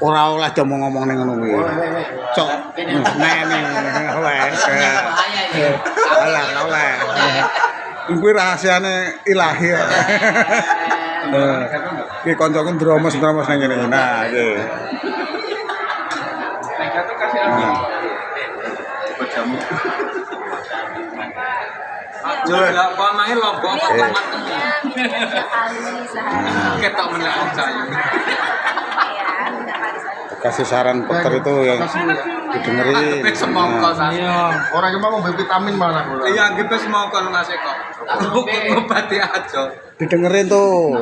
ora oleh aja mau ngomong ning ngono kuwi. Cok, nene oleh. Oleh. Kuwi rahasiane ilahi. Iki kancaku ndromos-ndromos nang ngene. Nah, iki. Jamu. Lah pamahe lombok apa teman. Ketok meneh saya. Kasih saran dokter itu yang didengerin. Semongko saya. Orang yang mau vitamin malah. Iya, gitu semongko Mas Eko. Ngobati aja. Didengerin tuh.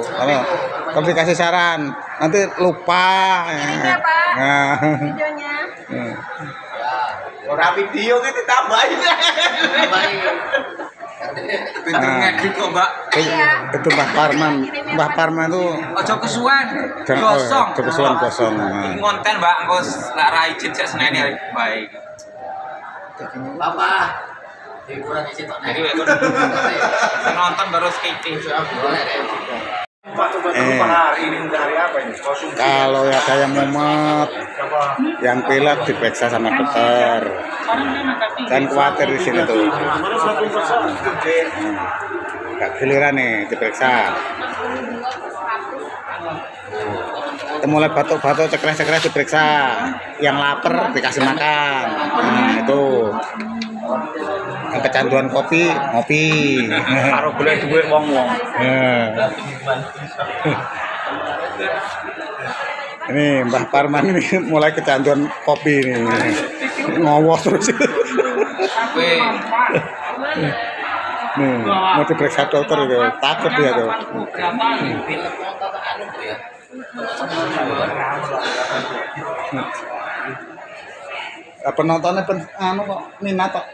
Kalau dikasih saran, nanti lupa. Iya, Pak. Nah. Videonya. Orang video kan ditambahin. Pinter ngedit kok, Mbak. Itu Mbah Parman. Mbah Parman itu Aja kesuwen. kosong. Ngonten, Mbak, engko nek ra izin sik seneni baik. Bapak, hiburan di situ. Jadi wek nonton baru skipping. Hari ini udah hari apa ini? Kalau ada yang mumet, yang pilek diperiksa sama dokter. Kan khawatir di sini tuh. Gak giliran nih diperiksa. Mulai batuk-batuk, cekrek-cekrek diperiksa. Yang lapar dikasih makan. Nah, itu. Yang kecanduan kopi, ngopi. Karo golek duit wong-wong. Ini Mbah Parman ini mulai kecanduan kopi nih. Ngowoh terus. Nih, mau diperiksa dokter itu, takut dia tuh. Penontonnya anu kok minat kok.